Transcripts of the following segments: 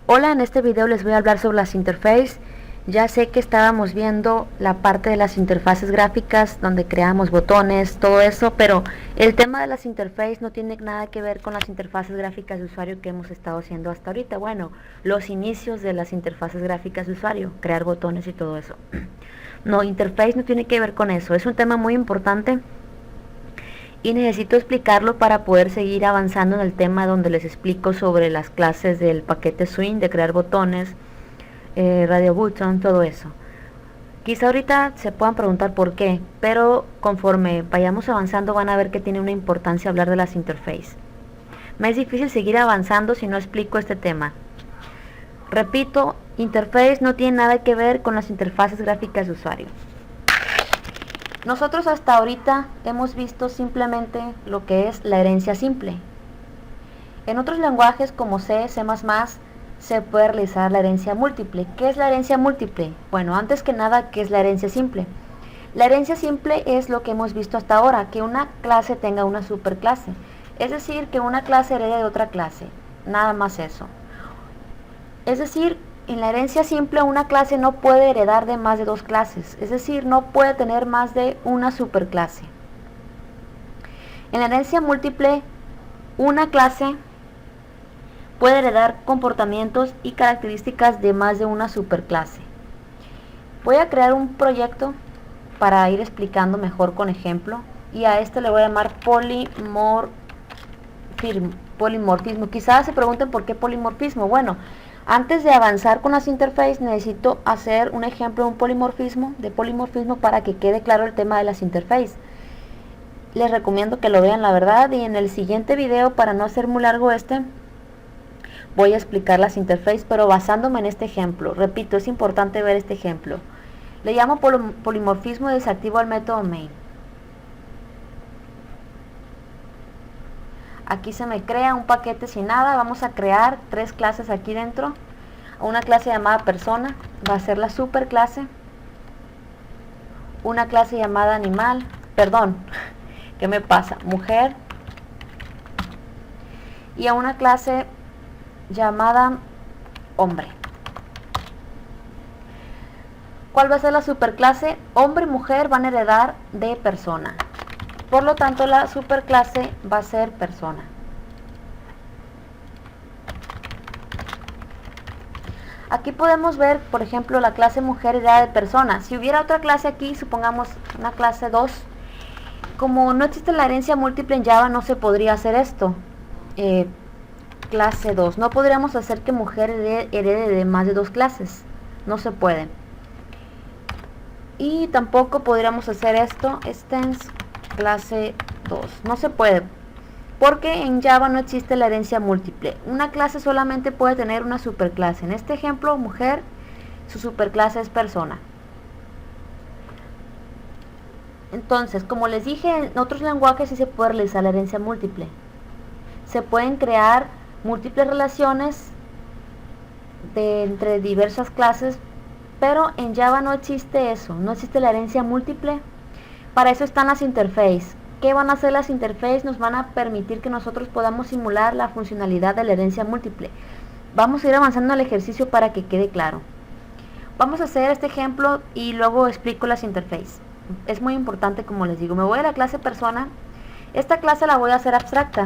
Hola, en este video les voy a hablar sobre las interfaces. Ya sé que estábamos viendo la parte de las interfaces gráficas donde creamos botones, todo eso, pero el tema de las interfaces no tiene nada que ver con las interfaces gráficas de usuario que hemos estado haciendo hasta ahorita. Bueno, los inicios de las interfaces gráficas de usuario, crear botones y todo eso. No, interface no tiene que ver con eso, es un tema muy importante y necesito explicarlo para poder seguir avanzando en el tema donde les explico sobre las clases del paquete Swing, de crear botones, radio button, todo eso. Quizá ahorita se puedan preguntar por qué, pero conforme vayamos avanzando van a ver que tiene una importancia hablar de las interfaces. Me es difícil seguir avanzando si no explico este tema. Repito, interface no tiene nada que ver con las interfaces gráficas de usuario. Nosotros hasta ahorita hemos visto simplemente lo que es la herencia simple. En otros lenguajes como C, C++, se puede realizar la herencia múltiple. ¿Qué es la herencia múltiple? Bueno, antes que nada, ¿qué es la herencia simple? La herencia simple es lo que hemos visto hasta ahora, que una clase tenga una superclase. Es decir, que una clase herede de otra clase. Nada más eso. Es decir, en la herencia simple una clase no puede heredar de más de dos clases, es decir, no puede tener más de una superclase. En la herencia múltiple, una clase puede heredar comportamientos y características de más de una superclase. Voy a crear un proyecto para ir explicando mejor con ejemplo y a este le voy a llamar polimorfismo. Quizás se pregunten por qué polimorfismo. Bueno, antes de avanzar con las interfaces necesito hacer un ejemplo de polimorfismo para que quede claro el tema de las interfaces. Les recomiendo que lo vean, la verdad, y en el siguiente video, para no hacer muy largo voy a explicar las interfaces, pero basándome en este ejemplo. Repito, es importante ver este ejemplo. Le llamo polimorfismo y desactivo el método main. Aquí se me crea un paquete sin nada. Vamos a crear tres clases aquí dentro. Una clase llamada persona, va a ser la superclase. Una clase llamada animal, perdón, ¿qué me pasa? Mujer. Y a una clase llamada hombre. ¿Cuál va a ser la superclase? Hombre y mujer van a heredar de persona. Por lo tanto, la superclase va a ser persona. Aquí podemos ver, por ejemplo, la clase mujer hereda de persona. Si hubiera otra clase aquí, supongamos una clase 2, como no existe la herencia múltiple en Java, no se podría hacer esto. Clase 2, no podríamos hacer que mujer herede de más de dos clases. No se puede. Y tampoco podríamos hacer esto, extends clase 2. No se puede, porque en Java no existe la herencia múltiple. Una clase solamente puede tener una superclase. En este ejemplo, mujer, su superclase es persona. Entonces, como les dije, en otros lenguajes sí se puede realizar la herencia múltiple. Se pueden crear múltiples relaciones entre diversas clases, pero en Java no existe eso, no existe la herencia múltiple. Para eso están las interfaces. ¿Qué van a hacer las interfaces? Nos van a permitir que nosotros podamos simular la funcionalidad de la herencia múltiple. Vamos a ir avanzando el ejercicio para que quede claro. Vamos a hacer este ejemplo y luego explico las interfaces. Es muy importante, como les digo. Me voy a la clase persona. Esta clase la voy a hacer abstracta.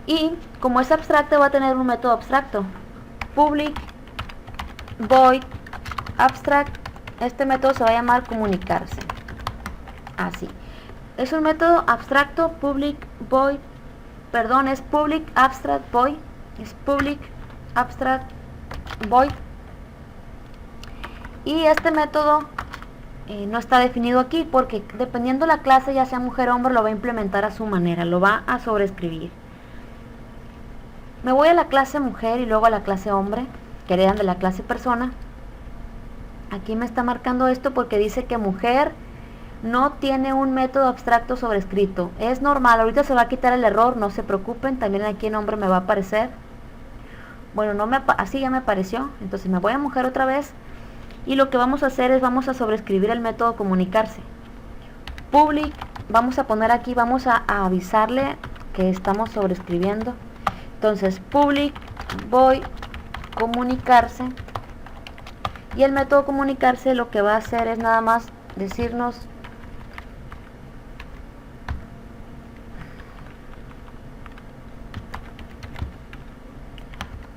Y como es abstracta, va a tener un método abstracto. Public void abstract. Este método se va a llamar comunicarse. Así. Es un método abstracto, public void, perdón, es public abstract void. Es public abstract void. Y este método no está definido aquí porque dependiendo la clase, ya sea mujer o hombre, lo va a implementar a su manera, lo va a sobreescribir. Me voy a la clase mujer y luego a la clase hombre, que heredan de la clase persona. Aquí me está marcando esto porque dice que mujer no tiene un método abstracto sobrescrito. Es normal, ahorita se va a quitar el error, no se preocupen, también aquí en hombre me va a aparecer. Bueno, así ya me apareció, entonces me voy a mujer otra vez. Y lo que vamos a hacer es, vamos a sobreescribir el método comunicarse. Public, vamos a poner aquí, vamos a avisarle que estamos sobreescribiendo. Entonces public void comunicarse, y el método comunicarse lo que va a hacer es nada más decirnos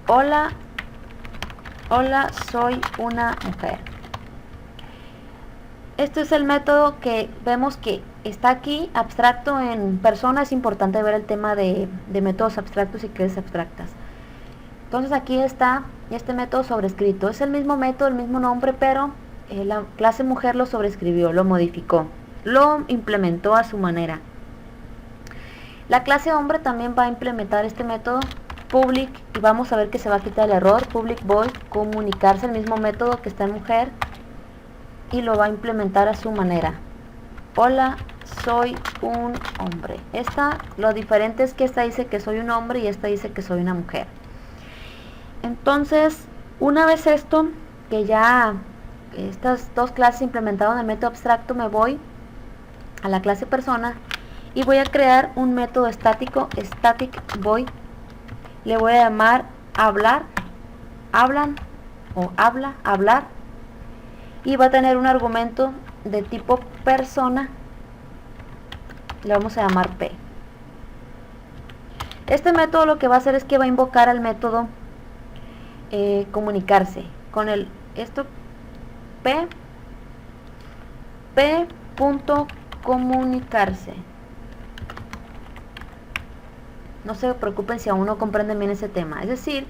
hola, hola, soy una mujer. Este es el método que vemos que está aquí, abstracto en persona. Es importante ver el tema de métodos abstractos y clases abstractas. Entonces aquí está este método sobrescrito. Es el mismo método, el mismo nombre, pero la clase mujer lo sobrescribió, lo modificó, lo implementó a su manera. La clase hombre también va a implementar este método public, y vamos a ver que se va a quitar el error. Public void comunicarse, el mismo método que está en mujer, y lo va a implementar a su manera. Hola, soy un hombre. Lo diferente es que esta dice que soy un hombre y esta dice que soy una mujer. Entonces, una vez esto, que ya estas dos clases implementaron el método abstracto, me voy a la clase persona y voy a crear un método estático, static void. Le voy a llamar hablar, hablan o habla, hablar, y va a tener un argumento de tipo persona, le vamos a llamar P. Este método lo que va a hacer es que va a invocar al método comunicarse con esto p.comunicarse. No se preocupen si aún no comprenden bien ese tema. Es decir,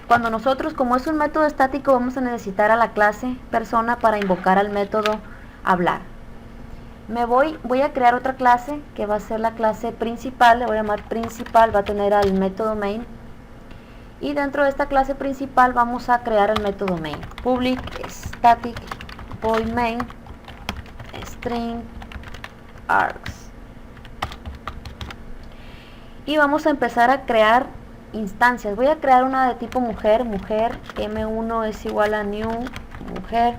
cuando nosotros, como es un método estático, vamos a necesitar a la clase persona para invocar al método hablar. Voy a crear otra clase que va a ser la clase principal. Le voy a llamar principal, va a tener al método main, y dentro de esta clase principal vamos a crear el método main. Public static void main string args, y vamos a empezar a crear instancias. Voy a crear una de tipo mujer, mujer, m1 es igual a new mujer,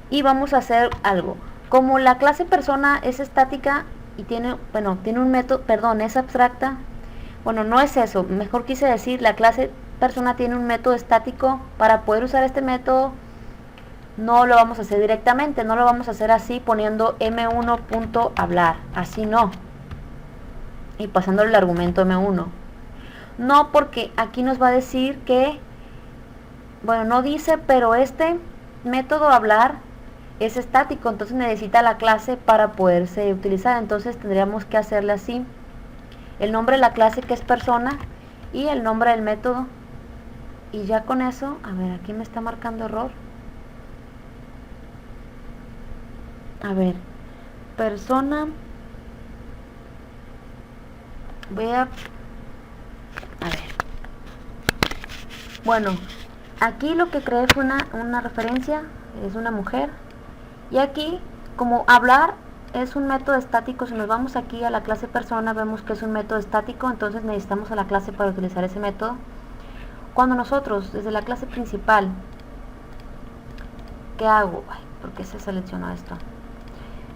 y vamos a hacer algo. Como la clase persona es estática y tiene un método, es abstracta. Bueno, no es eso, mejor quise decir, la clase persona tiene un método estático. Para poder usar este método no lo vamos a hacer directamente, no lo vamos a hacer así poniendo m1.hablar, así no, y pasándole el argumento m1. No, porque aquí nos va a decir que, no dice, pero este método hablar es estático, entonces necesita la clase para poderse utilizar. Entonces tendríamos que hacerle así: el nombre de la clase, que es persona, y el nombre del método, y ya con eso. A ver, aquí me está marcando error. A ver, persona, voy a ver, bueno, aquí lo que creé fue una referencia, es una mujer, y aquí, como hablar es un método estático, si nos vamos aquí a la clase persona, vemos que es un método estático, entonces necesitamos a la clase para utilizar ese método. Cuando nosotros, desde la clase principal, ¿qué hago? Ay, ¿por qué se seleccionó esto?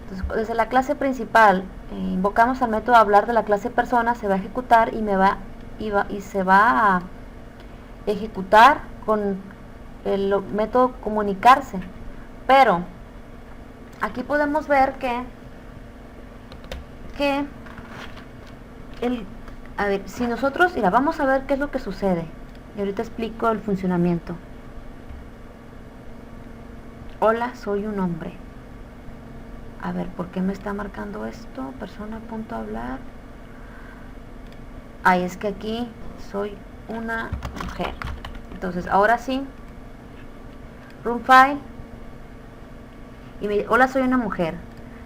Entonces, desde la clase principal, invocamos al método hablar de la clase persona, se va a ejecutar y se va a ejecutar con el método comunicarse. Pero aquí podemos ver a ver, si nosotros, vamos a ver qué es lo que sucede, y ahorita explico el funcionamiento. Hola, soy un hombre. A ver, ¿por qué me está marcando esto? Persona.hablar. Es que aquí soy una mujer. Entonces, ahora sí, run file, y me dice, hola, soy una mujer.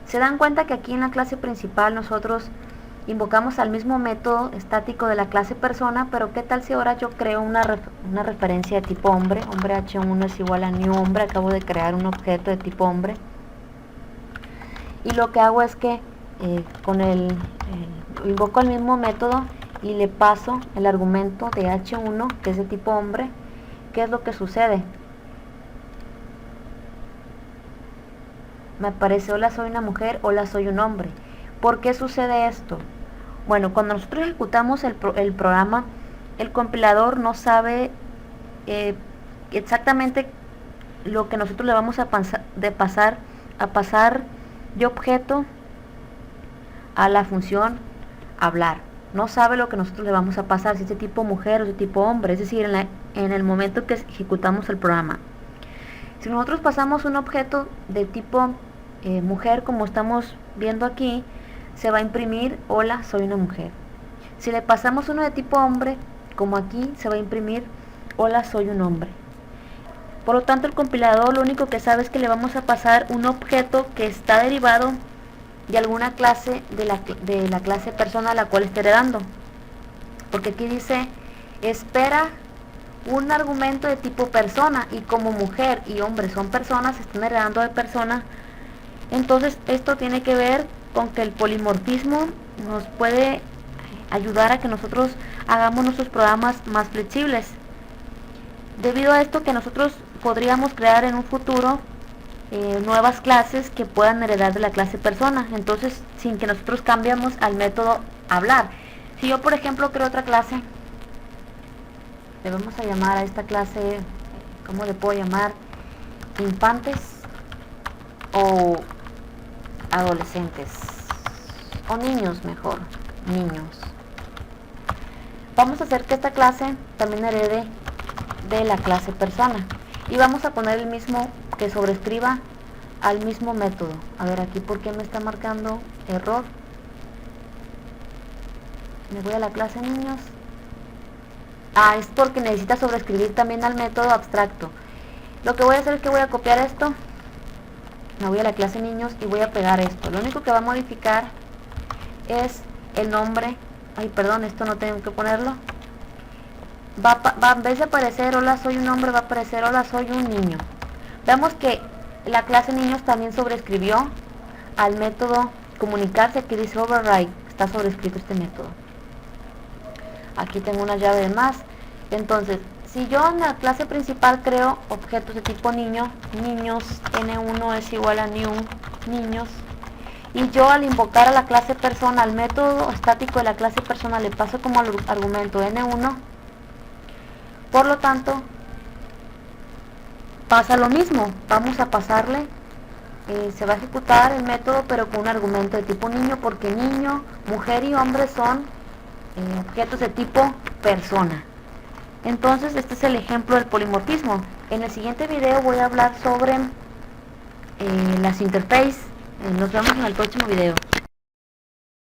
Se dan cuenta que aquí en la clase principal nosotros invocamos al mismo método estático de la clase persona, pero ¿qué tal si ahora yo creo una referencia de tipo hombre? Hombre h1 es igual a new hombre. Acabo de crear un objeto de tipo hombre, y lo que hago es que invoco el mismo método y le paso el argumento de h1, que es de tipo hombre. ¿Qué es lo que sucede? Me aparece hola, soy una mujer, hola, soy un hombre. ¿Por qué sucede esto? Bueno, cuando nosotros ejecutamos el programa, el compilador no sabe eh, exactamente lo que nosotros le vamos a pasar de objeto a la función hablar. No sabe lo que nosotros le vamos a pasar, si es de tipo mujer o de tipo hombre, es decir, en el momento que ejecutamos el programa. Si nosotros pasamos un objeto de tipo mujer, como estamos viendo aquí, se va a imprimir hola, soy una mujer. Si le pasamos uno de tipo hombre, como aquí, se va a imprimir hola, soy un hombre. Por lo tanto, el compilador lo único que sabe es que le vamos a pasar un objeto que está derivado de alguna clase de la clase persona a la cual esté heredando. Porque aquí dice, espera un argumento de tipo persona, y como mujer y hombre son personas, están heredando de persona. Entonces esto tiene que ver con que el polimorfismo nos puede ayudar a que nosotros hagamos nuestros programas más flexibles. Debido a esto, que nosotros podríamos crear en un futuro nuevas clases que puedan heredar de la clase persona, entonces sin que nosotros cambiemos al método hablar. Si yo, por ejemplo, creo otra clase, le vamos a llamar a esta clase, ¿cómo le puedo llamar? Infantes o adolescentes, o niños mejor, niños. Vamos a hacer que esta clase también herede de la clase persona, y vamos a poner el mismo, que sobrescriba al mismo método. A ver, aquí, ¿por qué me está marcando error? Me voy a la clase niños. Es porque necesita sobreescribir también al método abstracto. Lo que voy a hacer es que voy a copiar esto, me voy a la clase niños y voy a pegar esto. Lo único que va a modificar es el nombre. Esto no tengo que ponerlo. En vez de aparecer hola soy un hombre, va a aparecer hola soy un niño. Vemos que la clase niños también sobreescribió al método comunicarse. Aquí dice override, está sobrescrito este método. Aquí tengo una llave de más. Entonces, si yo en la clase principal creo objetos de tipo niño, niños, n1 es igual a new, niños, y yo al invocar a la clase persona, al método estático de la clase persona, le paso como argumento n1, por lo tanto, pasa lo mismo. Vamos a pasarle, se va a ejecutar el método, pero con un argumento de tipo niño, porque niño, mujer y hombre son objetos de tipo persona. Entonces, este es el ejemplo del polimorfismo. En el siguiente video voy a hablar sobre las interfaces. Nos vemos en el próximo video.